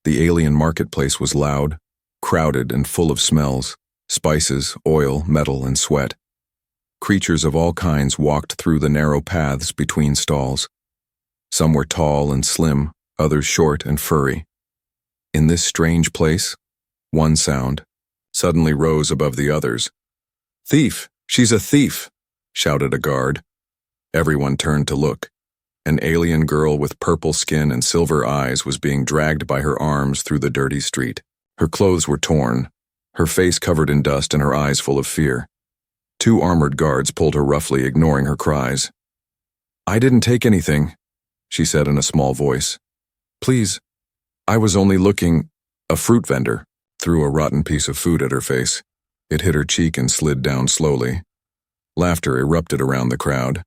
The alien marketplace was loud, crowded, and full of smells: spices, oil, metal, and sweat. Creatures of all kinds walked through the narrow paths between stalls. Some were tall and slim, others short and furry. In this strange place, one sound suddenly rose above the others. "Thief! She's a thief!" shouted a guard. Everyone turned to look. An alien girl with purple skin and silver eyes was being dragged by her arms through the dirty street. Her clothes were torn, her face covered in dust and her eyes full of fear. Two armored guards pulled her roughly, ignoring her cries. "I didn't take anything," she said in a small voice. "Please, I was only looking—" A fruit vendor threw a rotten piece of food at her face. It hit her cheek and slid down slowly. Laughter erupted around the crowd.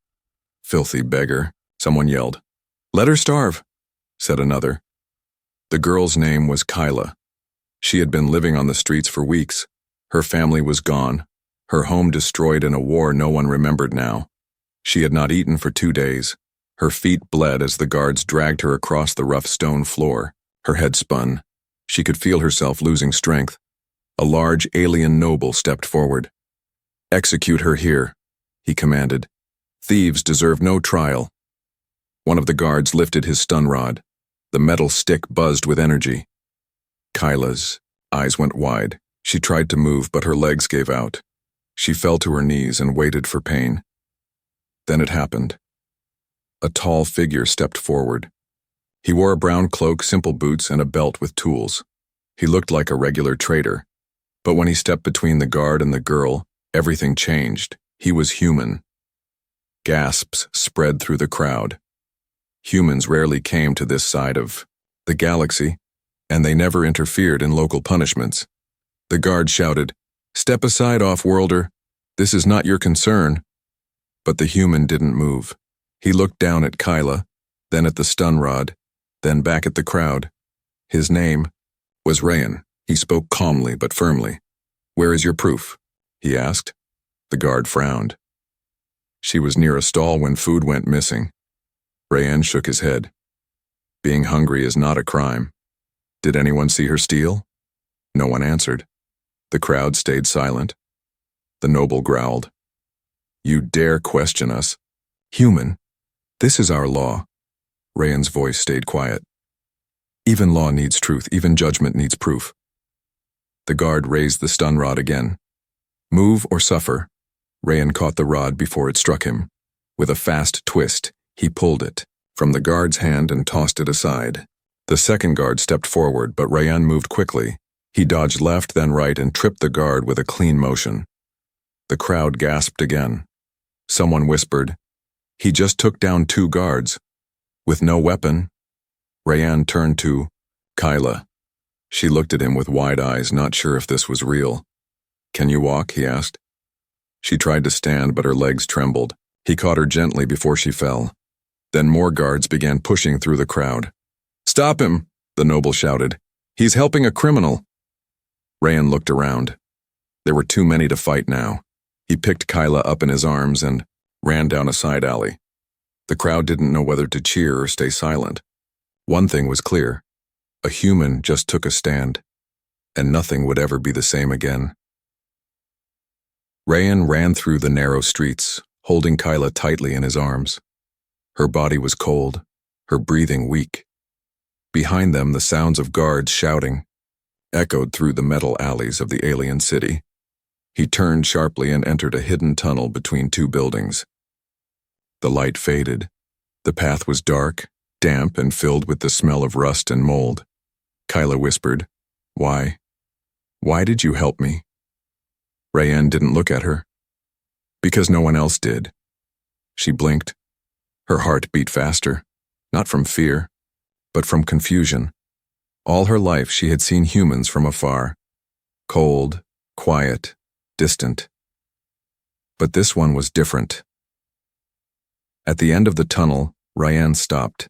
"Filthy beggar," someone yelled. "Let her starve," said another. The girl's name was Kyla. She had been living on the streets for weeks. Her family was gone, her home destroyed in a war no one remembered now. She had not eaten for 2 days. Her feet bled as the guards dragged her across the rough stone floor. Her head spun. She could feel herself losing strength. A large alien noble stepped forward. "Execute her here," he commanded. "Thieves deserve no trial." One of the guards lifted his stun rod. The metal stick buzzed with energy. Kyla's eyes went wide. She tried to move, but her legs gave out. She fell to her knees and waited for pain. Then it happened. A tall figure stepped forward. He wore a brown cloak, simple boots, and a belt with tools. He looked like a regular trader. But when he stepped between the guard and the girl, everything changed. He was human. Gasps spread through the crowd. Humans rarely came to this side of the galaxy, and they never interfered in local punishments. The guard shouted, "Step aside, off-worlder. This is not your concern." But the human didn't move. He looked down at Kyla, then at the stun rod, then back at the crowd. His name was Rayan. He spoke calmly but firmly. "Where is your proof?" he asked. The guard frowned. "She was near a stall when food went missing." Rayan shook his head. "Being hungry is not a crime. Did anyone see her steal?" No one answered. The crowd stayed silent. The noble growled, "You dare question us? Human, this is our law." Rayan's voice stayed quiet. "Even law needs truth, even judgment needs proof." The guard raised the stun rod again. "Move or suffer." Rayan caught the rod before it struck him. With a fast twist, he pulled it from the guard's hand and tossed it aside. The second guard stepped forward, but Rayan moved quickly. He dodged left, then right, and tripped the guard with a clean motion. The crowd gasped again. Someone whispered, "He just took down 2 guards. With no weapon." Rayan turned to Kyla. She looked at him with wide eyes, not sure if this was real. "Can you walk?" he asked. She tried to stand, but her legs trembled. He caught her gently before she fell. Then more guards began pushing through the crowd. "Stop him!" the noble shouted. "He's helping a criminal." Rayan looked around. There were too many to fight now. He picked Kyla up in his arms and ran down a side alley. The crowd didn't know whether to cheer or stay silent. One thing was clear. A human just took a stand, and nothing would ever be the same again. Rayan ran through the narrow streets, holding Kyla tightly in his arms. Her body was cold, her breathing weak. Behind them, the sounds of guards shouting echoed through the metal alleys of the alien city. He turned sharply and entered a hidden tunnel between 2 buildings. The light faded. The path was dark, damp, and filled with the smell of rust and mold. Kyla whispered, "Why? Why did you help me?" Rayan didn't look at her. "Because no one else did." She blinked. Her heart beat faster, not from fear, but from confusion. All her life she had seen humans from afar, cold, quiet, distant. But this one was different. At the end of the tunnel, Rayan stopped.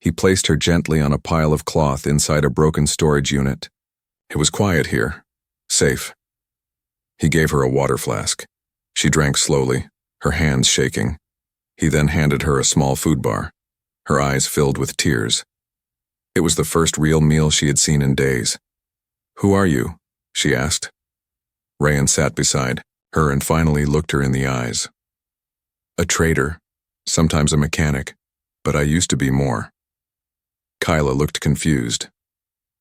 He placed her gently on a pile of cloth inside a broken storage unit. It was quiet here, safe. He gave her a water flask. She drank slowly, her hands shaking. He then handed her a small food bar. Her eyes filled with tears. It was the first real meal she had seen in days. "Who are you?" she asked. Rayan sat beside her and finally looked her in the eyes. "A trader, sometimes a mechanic, but I used to be more." Kyla looked confused.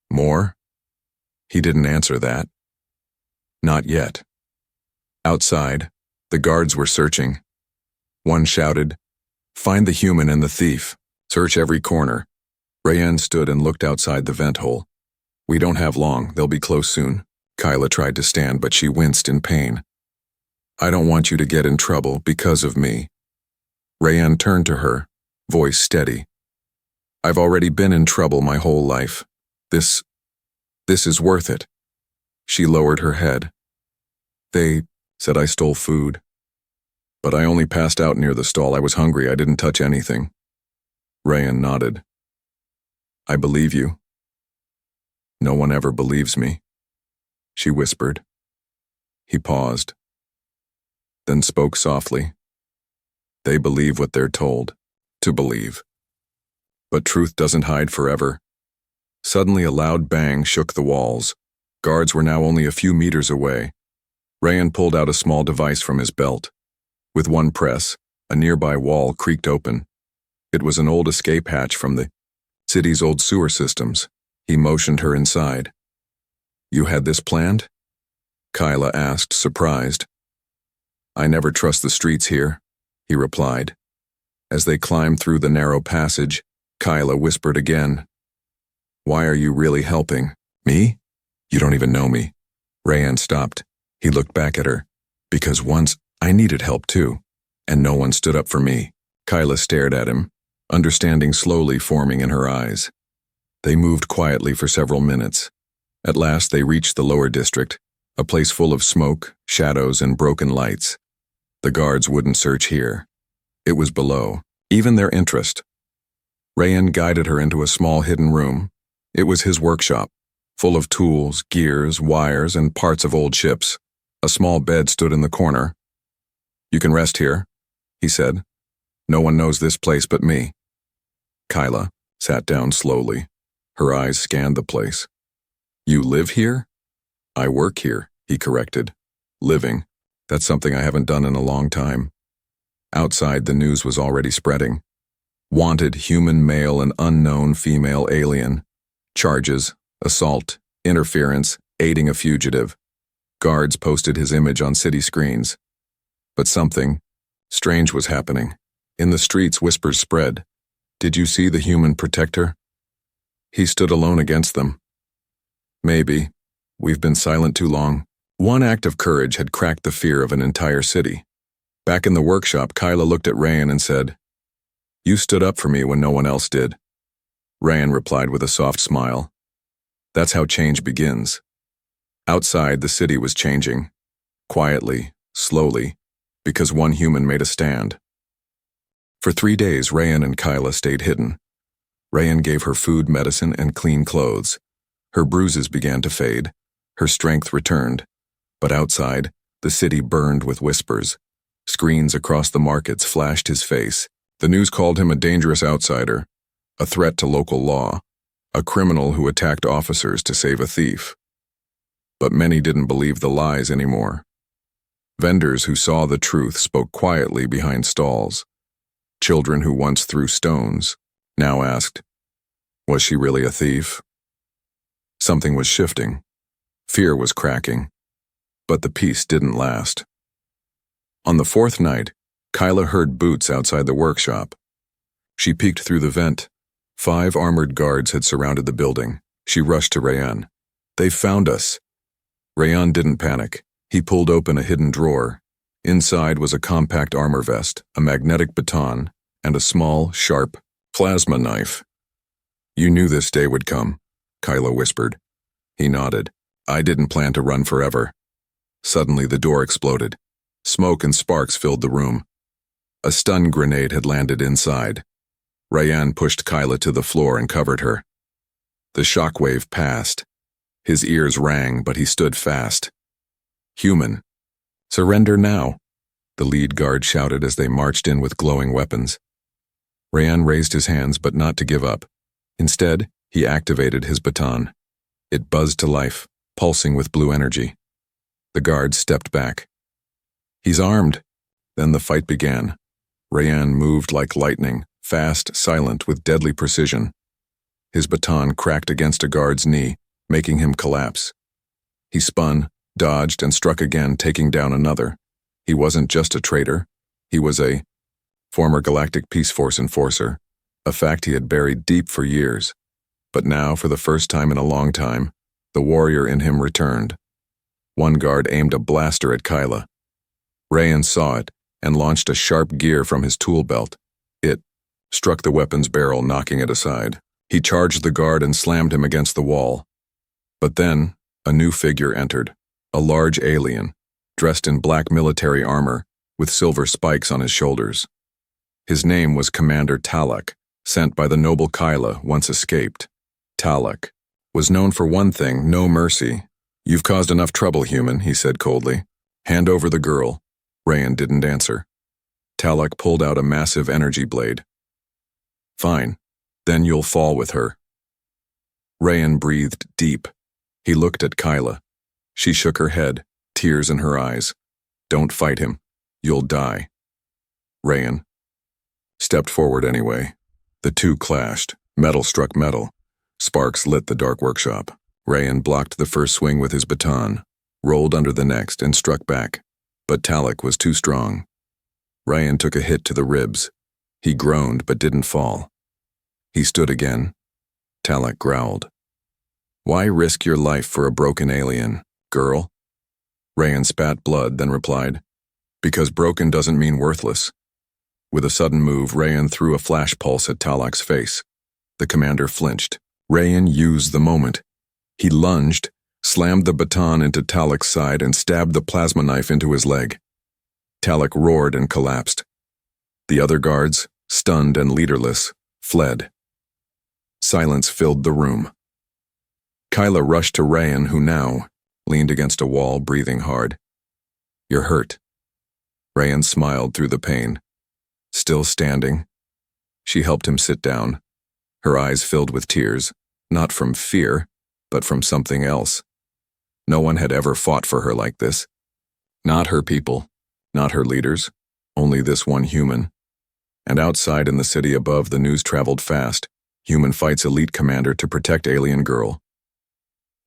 "More?" He didn't answer that. Not yet. Outside, the guards were searching. One shouted, "Find the human and the thief. Search every corner." Rayan stood and looked outside the vent hole. "We don't have long, they'll be close soon." Kyla tried to stand, but she winced in pain. "I don't want you to get in trouble because of me." Rayan turned to her, voice steady. "I've already been in trouble my whole life. This is worth it." She lowered her head. "They said I stole food. But I only passed out near the stall. I was hungry. I didn't touch anything." Rayan nodded. "I believe you." "No one ever believes me," she whispered. He paused, then spoke softly. "They believe what they're told to believe. But truth doesn't hide forever." Suddenly a loud bang shook the walls. Guards were now only a few meters away. Rayan pulled out a small device from his belt. With one press, a nearby wall creaked open. It was an old escape hatch from the city's old sewer systems. He motioned her inside. "You had this planned?" Kyla asked, surprised. "I never trust the streets here," he replied. As they climbed through the narrow passage, Kyla whispered again, "Why are you really helping? Me? You don't even know me." Rayan stopped. He looked back at her. "Because once I needed help too, and no one stood up for me." Kyla stared at him, understanding slowly forming in her eyes. They moved quietly for several minutes. At last they reached the lower district, a place full of smoke, shadows, and broken lights. The guards wouldn't search here. It was below, even their interest. Rayan guided her into a small hidden room. It was his workshop, full of tools, gears, wires, and parts of old ships. A small bed stood in the corner. "You can rest here," he said. "No one knows this place but me." Kyla sat down slowly. Her eyes scanned the place. "You live here?" "I work here," he corrected. "Living. That's something I haven't done in a long time." Outside, the news was already spreading. Wanted human male and unknown female alien. Charges, assault, interference, aiding a fugitive. Guards posted his image on city screens. But something strange was happening. In the streets, whispers spread. "Did you see the human protector? He stood alone against them." "Maybe. We've been silent too long." One act of courage had cracked the fear of an entire city. Back in the workshop, Kyla looked at Rayan and said, "You stood up for me when no one else did." Rayan replied with a soft smile. "That's how change begins." Outside, the city was changing. Quietly, slowly, because one human made a stand. For 3 days, Rayan and Kyla stayed hidden. Rayan gave her food, medicine, and clean clothes. Her bruises began to fade. Her strength returned. But outside, the city burned with whispers. Screens across the markets flashed his face. The news called him a dangerous outsider, a threat to local law, a criminal who attacked officers to save a thief. But many didn't believe the lies anymore. Vendors who saw the truth spoke quietly behind stalls. Children who once threw stones now asked, "Was she really a thief?" Something was shifting. Fear was cracking. But the peace didn't last. On the 4th night, Kyla heard boots outside the workshop. She peeked through the vent. 5 armored guards had surrounded the building. She rushed to Rayan. "They found us." Rayan didn't panic. He pulled open a hidden drawer. Inside was a compact armor vest, a magnetic baton, and a small, sharp, plasma knife. "You knew this day would come," Kyla whispered. He nodded. "I didn't plan to run forever." Suddenly the door exploded. Smoke and sparks filled the room. A stun grenade had landed inside. Rayan pushed Kyla to the floor and covered her. The shockwave passed. His ears rang, but he stood fast. "Human. Surrender now," the lead guard shouted as they marched in with glowing weapons. Rayan raised his hands, but not to give up. Instead, He activated his baton. It buzzed to life, pulsing with blue energy. The guards stepped back. "He's armed." Then the fight began. Rayan moved like lightning, fast, silent, with deadly precision. His baton cracked against a guard's knee, making him collapse. He spun, dodged, and struck again, taking down another. He wasn't just a traitor. He was a former Galactic Peace Force enforcer, a fact he had buried deep for years. But now, for the first time in a long time, the warrior in him returned. One guard aimed a blaster at Kyla. Rayan saw it and launched a sharp gear from his tool belt. It struck the weapon's barrel, knocking it aside. He charged the guard and slammed him against the wall. But then, a new figure entered, a large alien, dressed in black military armor, with silver spikes on his shoulders. His name was Commander Talak, sent by the noble Kyla, once escaped. Talak was known for one thing: no mercy. "You've caused enough trouble, human," he said coldly. "Hand over the girl." Rayan didn't answer. Talak pulled out a massive energy blade. "Fine, then you'll fall with her." Rayan breathed deep. He looked at Kyla. She shook her head, tears in her eyes. "Don't fight him. You'll die." Rayan stepped forward anyway. The two clashed. Metal struck metal. Sparks lit the dark workshop. Rayan blocked the first swing with his baton, rolled under the next, and struck back. But Talak was too strong. Rayan took a hit to the ribs. He groaned but didn't fall. He stood again. Talak growled. "Why risk your life for a broken alien, girl?" Rayan spat blood, then replied, "Because broken doesn't mean worthless." With a sudden move, Rayan threw a flash pulse at Talak's face. The commander flinched. Rayan used the moment. He lunged, slammed the baton into Talak's side, and stabbed the plasma knife into his leg. Talak roared and collapsed. The other guards, stunned and leaderless, fled. Silence filled the room. Kyla rushed to Rayan, who now leaned against a wall, breathing hard. "You're hurt." Rayan smiled through the pain. Still standing, she helped him sit down. Her eyes filled with tears, not from fear, but from something else. No one had ever fought for her like this. Not her people, not her leaders, only this one human. And outside in the city above, the news traveled fast. Human fights elite commander to protect alien girl.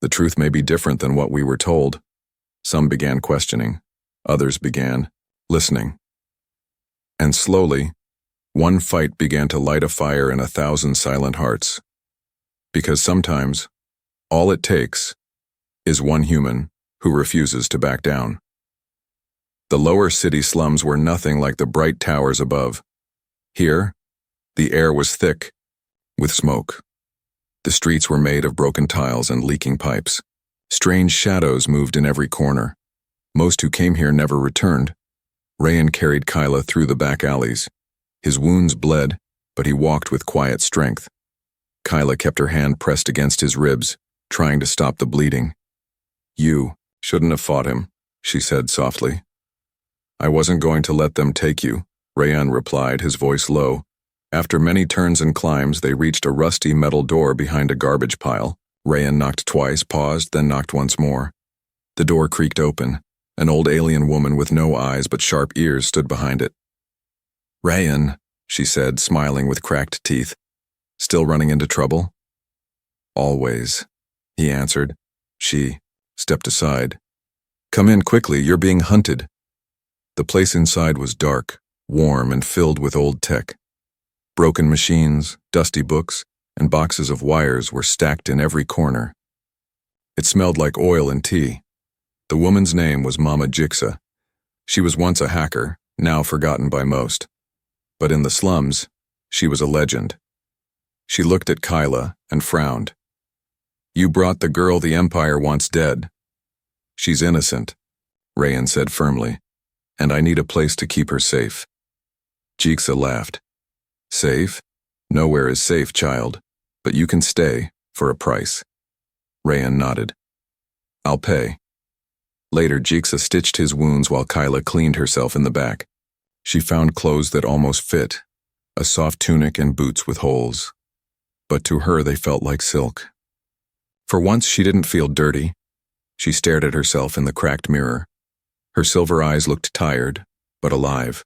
The truth may be different than what we were told. Some began questioning. Others began listening. And slowly, one fight began to light a fire in 1,000 silent hearts. Because sometimes, all it takes is one human who refuses to back down. The lower city slums were nothing like the bright towers above. Here, the air was thick with smoke. The streets were made of broken tiles and leaking pipes. Strange shadows moved in every corner. Most who came here never returned. Rayan carried Kyla through the back alleys. His wounds bled, but he walked with quiet strength. Kyla kept her hand pressed against his ribs, trying to stop the bleeding. "You shouldn't have fought him," she said softly. "I wasn't going to let them take you," Rayan replied, his voice low. After many turns and climbs, they reached a rusty metal door behind a garbage pile. Rayan knocked twice, paused, then knocked once more. The door creaked open. An old alien woman with no eyes but sharp ears stood behind it. "Rayan," she said, smiling with cracked teeth. "Still running into trouble?" "Always," he answered. She stepped aside. "Come in quickly, you're being hunted." The place inside was dark, warm, and filled with old tech. Broken machines, dusty books, and boxes of wires were stacked in every corner. It smelled like oil and tea. The woman's name was Mama Jixa. She was once a hacker, now forgotten by most. But in the slums, she was a legend. She looked at Kyla and frowned. "You brought the girl the Empire wants dead." "She's innocent," Rayan said firmly, "and I need a place to keep her safe." Jixa laughed. "Safe? Nowhere is safe, child, but you can stay for a price." Rayan nodded. "I'll pay." Later, Jixa stitched his wounds while Kyla cleaned herself in the back. She found clothes that almost fit, a soft tunic and boots with holes. but to her they felt like silk. For once she didn't feel dirty. She stared at herself in the cracked mirror. Her silver eyes looked tired, but alive.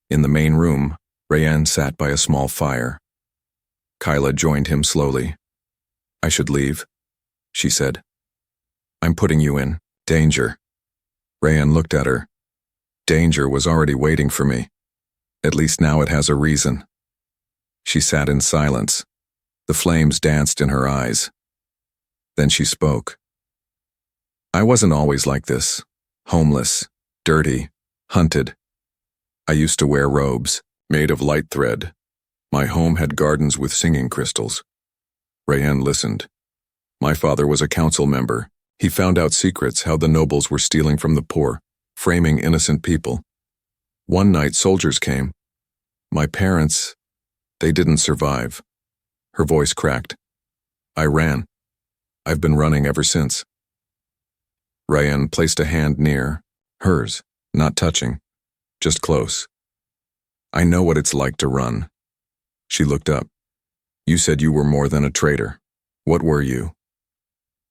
In the main room, Rayanne sat by a small fire. Kyla joined him slowly. "I should leave," she said. "I'm putting you in danger." Rayanne looked at her. Danger was already waiting for me. At least now it has a reason. She sat in silence. The flames danced in her eyes. Then she spoke. "I wasn't always like this. Homeless, dirty, hunted. I used to wear robes, made of light thread. My home had gardens with singing crystals." Rayanne listened. "My father was a council member. He found out secrets how the nobles were stealing from the poor, framing innocent people. One night soldiers came. My parents, they didn't survive." Her voice cracked. "I ran. I've been running ever since." Rayanne placed a hand near hers, not touching, just close. "I know what it's like to run." She looked up. "You said you were more than a traitor. What were you?"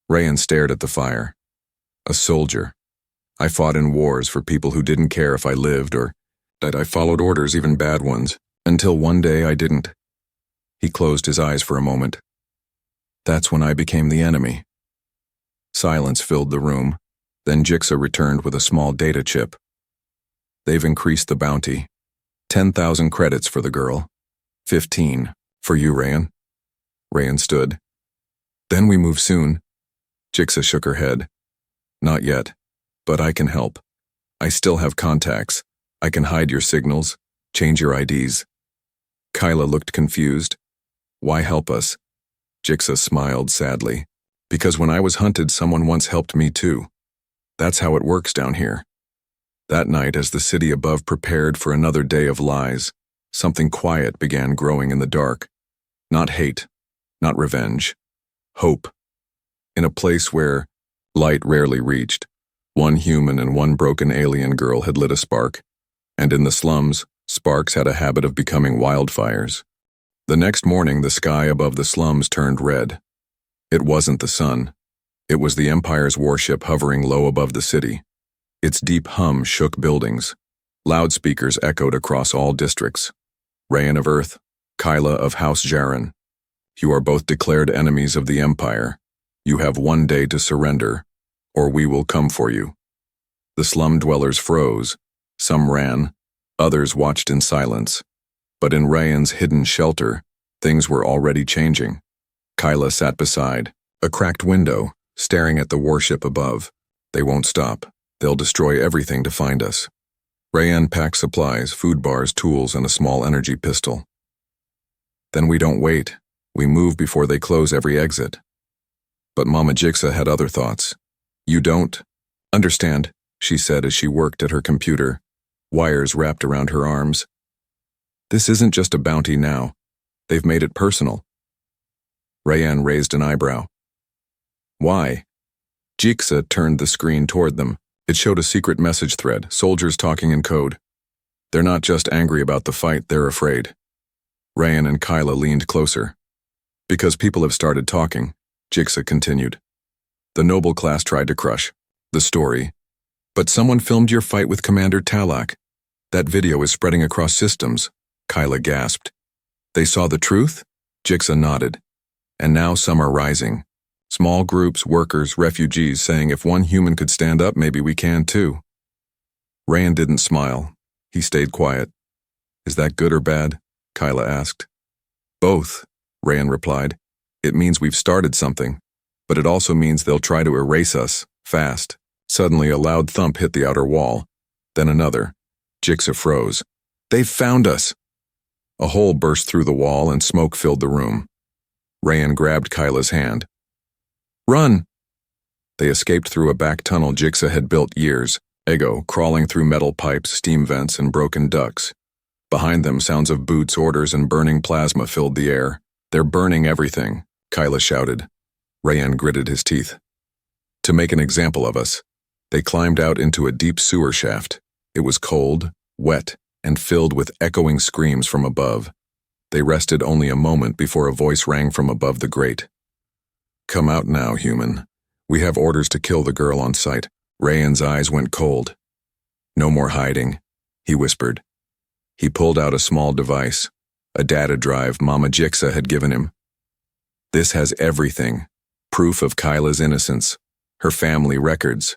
Rayanne stared at the fire. "A soldier. I fought in wars for people who didn't care if I lived or died. I followed orders, even bad ones, until one day I didn't." He closed his eyes for a moment. "That's when I became the enemy." Silence filled the room. Then Jixa returned with a small data chip. "They've increased the bounty. 10,000 credits for the girl. 15 for you, Rayanne." Rayanne stood. "Then we move soon." Jixa shook her head. "Not yet, but I can help. I still have contacts. I can hide your signals, change your IDs." Kyla looked confused. "Why help us?" Jixa smiled sadly. "Because when I was hunted, someone once helped me too. That's how it works down here." That night, as the city above prepared for another day of lies, something quiet began growing in the dark. Not hate, not revenge. Hope. In a place where light rarely reached, one human and one broken alien girl had lit a spark. And in the slums, sparks had a habit of becoming wildfires. The next morning, the sky above the slums turned red. It wasn't the sun. It was the Empire's warship hovering low above the city. Its deep hum shook buildings. Loudspeakers echoed across all districts. Rayanne of Earth, Kyla of House Jaren. You are both declared enemies of the Empire. You have one day to surrender, or we will come for you. The slum dwellers froze. Some ran. Others watched in silence. But in Rayanne's hidden shelter, things were already changing. Kyla sat beside a cracked window, staring at the warship above. They won't stop. They'll destroy everything to find us. Rayanne packed supplies, food bars, tools, and a small energy pistol. Then we don't wait. We move before they close every exit. But Mama Jixa had other thoughts. You don't understand, she said as she worked at her computer, wires wrapped around her arms. This isn't just a bounty now. They've made it personal. Rayanne raised an eyebrow. Why? Jixa turned the screen toward them. It showed a secret message thread, soldiers talking in code. They're not just angry about the fight, they're afraid. Rayanne and Kyla leaned closer. Because people have started talking, Jixa continued. The noble class tried to crush the story. But someone filmed your fight with Commander Talak. That video is spreading across systems, Kyla gasped. They saw the truth? Jixa nodded. And now some are rising. Small groups, workers, refugees saying if one human could stand up, maybe we can too. Rayanne didn't smile. He stayed quiet. Is that good or bad? Kyla asked. Both, Rayanne replied. It means we've started something, but it also means they'll try to erase us, fast. Suddenly a loud thump hit the outer wall. Then another. Jixa froze. They've found us! A hole burst through the wall and smoke filled the room. Rayanne grabbed Kyla's hand. Run! They escaped through a back tunnel Jixa had built years, Ego crawling through metal pipes, steam vents, and broken ducts. Behind them, sounds of boots, orders, and burning plasma filled the air. They're burning everything, Kyla shouted. Rayanne gritted his teeth. To make an example of us, they climbed out into a deep sewer shaft. It was cold, wet, and filled with echoing screams from above. They rested only a moment before a voice rang from above the grate. "Come out now, human. We have orders to kill the girl on sight." Rayan's eyes went cold. "No more hiding," he whispered. He pulled out a small device, a data drive Mama Jixa had given him. "This has everything. Proof of Kyla's innocence, her family records,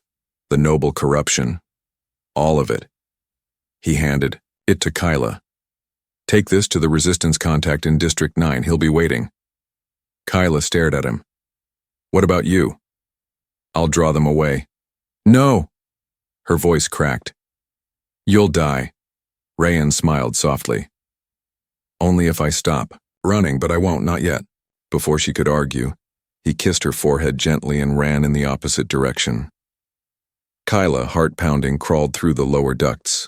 the noble corruption. All of it." He handed it to Kyla. "Take this to the resistance contact in District 9. He'll be waiting." Kyla stared at him. "What about you?" "I'll draw them away." "No!" Her voice cracked. "You'll die." Rayan smiled softly. "Only if I stop running, but I won't, not yet." Before she could argue, he kissed her forehead gently and ran in the opposite direction. Kyla, heart-pounding, crawled through the lower ducts.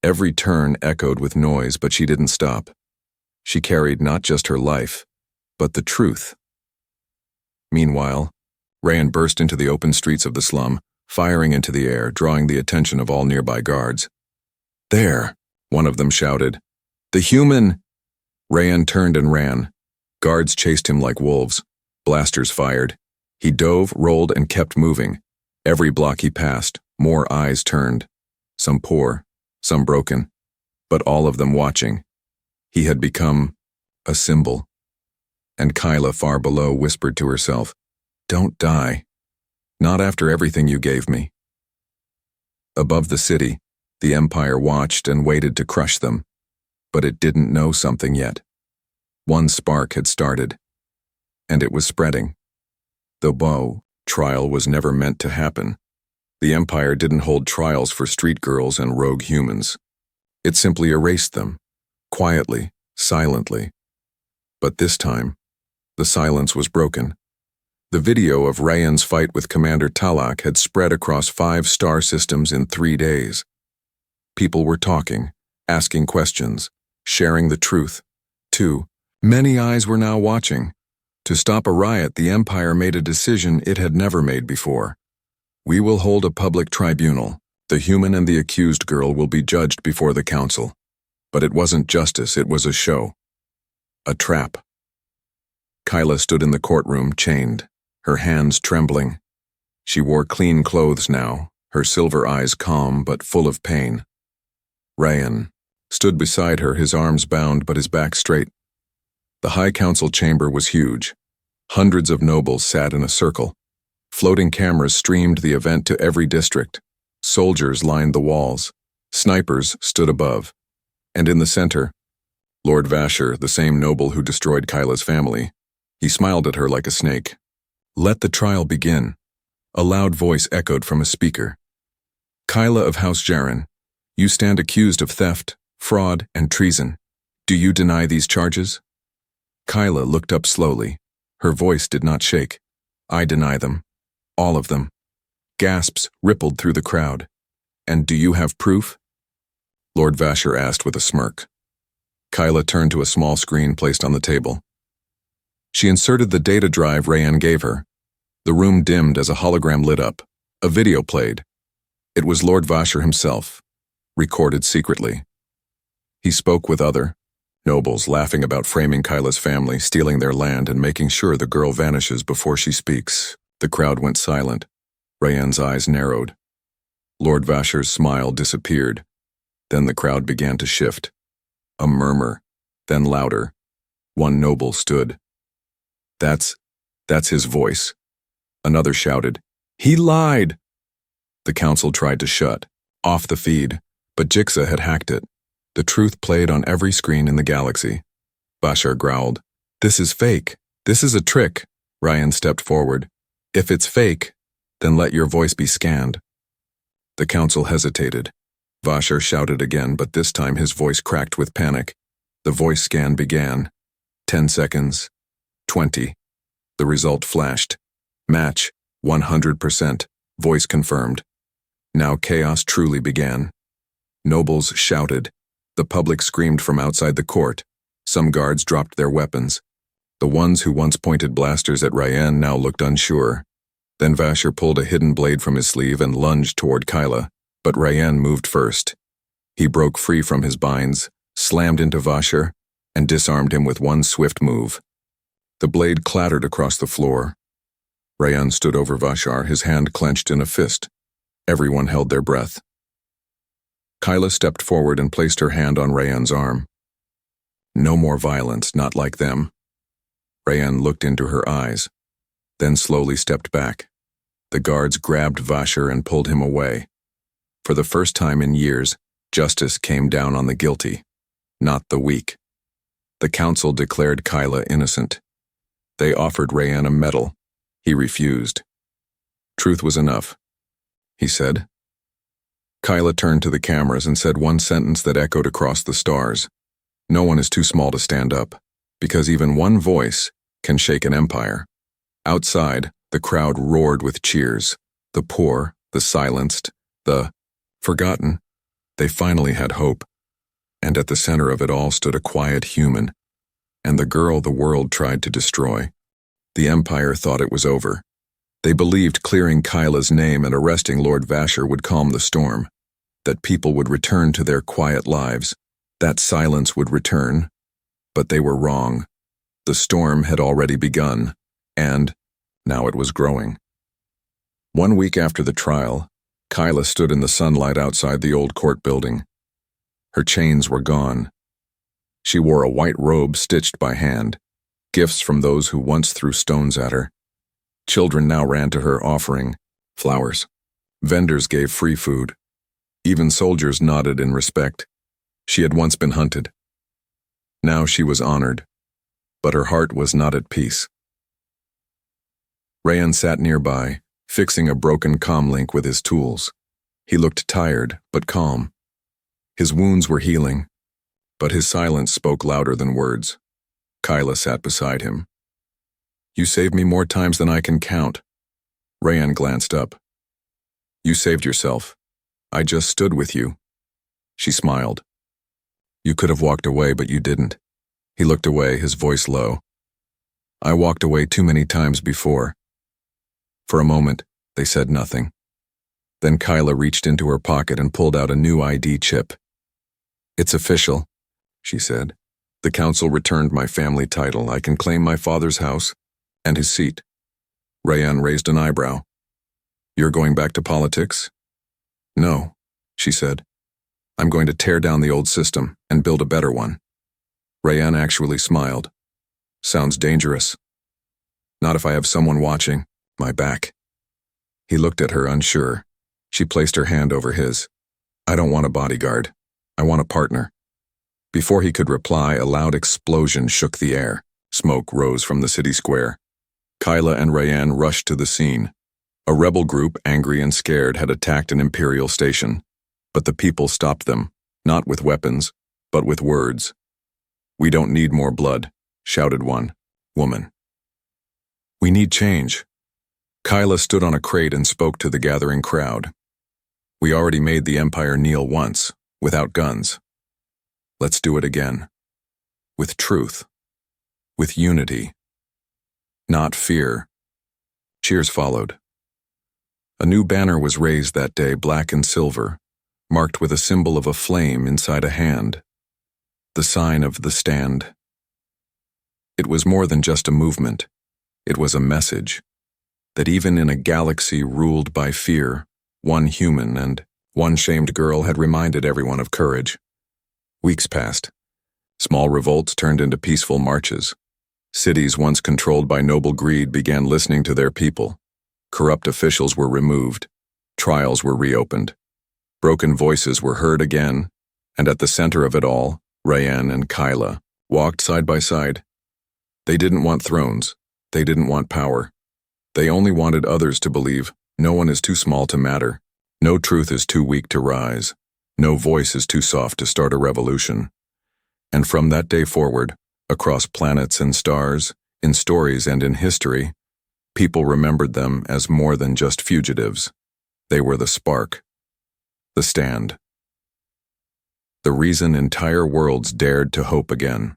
Every turn echoed with noise, but she didn't stop. She carried not just her life, but the truth. Meanwhile, Rayan burst into the open streets of the slum, firing into the air, drawing the attention of all nearby guards. "There!" one of them shouted. "The human!" Rayan turned and ran. Guards chased him like wolves. Blasters fired. He dove, rolled, and kept moving. Every block he passed, more eyes turned. Some poor, some broken, but all of them watching. He had become a symbol. And Kyla, far below, whispered to herself, "Don't die. Not after everything you gave me." Above the city, the Empire watched and waited to crush them, but it didn't know something yet. One spark had started, and it was spreading. The Bow trial was never meant to happen. The Empire didn't hold trials for street girls and rogue humans. It simply erased them, quietly, silently. But this time, the silence was broken. The video of Rayan's fight with Commander Talak had spread across 5 star systems in 3 days. People were talking, asking questions, sharing the truth. Too many eyes were now watching. To stop a riot, the Empire made a decision it had never made before. "We will hold a public tribunal. The human and the accused girl will be judged before the council." But it wasn't justice, it was a show. A trap. Kyla stood in the courtroom, chained, her hands trembling. She wore clean clothes now, her silver eyes calm but full of pain. Rayan stood beside her, his arms bound but his back straight. The High Council chamber was huge. Hundreds of nobles sat in a circle. Floating cameras streamed the event to every district. Soldiers lined the walls. Snipers stood above. And in the center, Lord Vasher, the same noble who destroyed Kyla's family. He smiled at her like a snake. "Let the trial begin." A loud voice echoed from a speaker. "Kyla of House Jaren, you stand accused of theft, fraud, and treason. Do you deny these charges?" Kyla looked up slowly. Her voice did not shake. "I deny them. All of them." Gasps rippled through the crowd. "And do you have proof?" Lord Vasher asked with a smirk. Kyla turned to a small screen placed on the table. She inserted the data drive Rayan gave her. The room dimmed as a hologram lit up. A video played. It was Lord Vasher himself, recorded secretly. He spoke with other nobles, laughing about framing Kyla's family, stealing their land, and making sure the girl vanishes before she speaks. The crowd went silent. Rayan's eyes narrowed. Lord Vasher's smile disappeared. Then the crowd began to shift. A murmur, then louder. One noble stood. That's his voice." Another shouted, "He lied!" The council tried to shut off the feed, but Jixa had hacked it. The truth played on every screen in the galaxy. Bashar growled, "This is fake. This is a trick." Rayan stepped forward. "If it's fake, then let your voice be scanned." The council hesitated. Vasher shouted again, but this time his voice cracked with panic. The voice scan began. 10 seconds. 20. The result flashed. Match, 100%. Voice confirmed. Now chaos truly began. Nobles shouted. The public screamed from outside the court. Some guards dropped their weapons. The ones who once pointed blasters at Rayan now looked unsure. Then Vasher pulled a hidden blade from his sleeve and lunged toward Kyla, but Rayan moved first. He broke free from his binds, slammed into Vasher, and disarmed him with one swift move. The blade clattered across the floor. Rayan stood over Vashar, his hand clenched in a fist. Everyone held their breath. Kyla stepped forward and placed her hand on Rayan's arm. No more violence, not like them. Rayan looked into her eyes, then slowly stepped back. The guards grabbed Vashar and pulled him away. For the first time in years, justice came down on the guilty, not the weak. The council declared Kyla innocent. They offered Rayan a medal. He refused. Truth was enough, he said. Kyla turned to the cameras and said one sentence that echoed across the stars. No one is too small to stand up, because even one voice can shake an empire. Outside, the crowd roared with cheers. The poor, the silenced, the forgotten. They finally had hope. And at the center of it all stood a quiet human, and the girl the world tried to destroy. The empire thought it was over. They believed clearing Kyla's name and arresting Lord Vashar would calm the storm, that people would return to their quiet lives, that silence would return. But they were wrong. The storm had already begun, and now it was growing. 1 week after the trial, Kyla stood in the sunlight outside the old court building. Her chains were gone. She wore a white robe stitched by hand, gifts from those who once threw stones at her. Children now ran to her offering flowers. Vendors gave free food. Even soldiers nodded in respect. She had once been hunted. Now she was honored, but her heart was not at peace. Rayan sat nearby, fixing a broken comlink with his tools. He looked tired, but calm. His wounds were healing, but his silence spoke louder than words. Kyla sat beside him. You saved me more times than I can count. Rayan glanced up. You saved yourself. I just stood with you. She smiled. You could have walked away, but you didn't. He looked away, his voice low. I walked away too many times before. For a moment, they said nothing. Then Kyla reached into her pocket and pulled out a new ID chip. It's official, she said. The council returned my family title. I can claim my father's house and his seat. Rayan raised an eyebrow. You're going back to politics? No, she said. I'm going to tear down the old system and build a better one. Rayan actually smiled. Sounds dangerous. Not if I have someone watching my back. He looked at her unsure. She placed her hand over his. I don't want a bodyguard. I want a partner. Before he could reply, a loud explosion shook the air. Smoke rose from the city square. Kyla and Rayan rushed to the scene. A rebel group, angry and scared, had attacked an imperial station. But the people stopped them, not with weapons, but with words. We don't need more blood, shouted one woman. We need change. Kyla stood on a crate and spoke to the gathering crowd. We already made the empire kneel once, without guns. Let's do it again. With truth. With unity. Not fear. Cheers followed. A new banner was raised that day, black and silver, marked with a symbol of a flame inside a hand. The sign of the stand. It was more than just a movement. It was a message that even in a galaxy ruled by fear, one human and one shamed girl had reminded everyone of courage. Weeks passed. Small revolts turned into peaceful marches. Cities once controlled by noble greed began listening to their people. Corrupt officials were removed. Trials were reopened. Broken voices were heard again, and at the center of it all, Rayan and Kyla walked side by side. They didn't want thrones. They didn't want power. They only wanted others to believe no one is too small to matter. No truth is too weak to rise. No voice is too soft to start a revolution. And from that day forward, across planets and stars, in stories and in history, people remembered them as more than just fugitives. They were the spark, the stand, the reason entire worlds dared to hope again.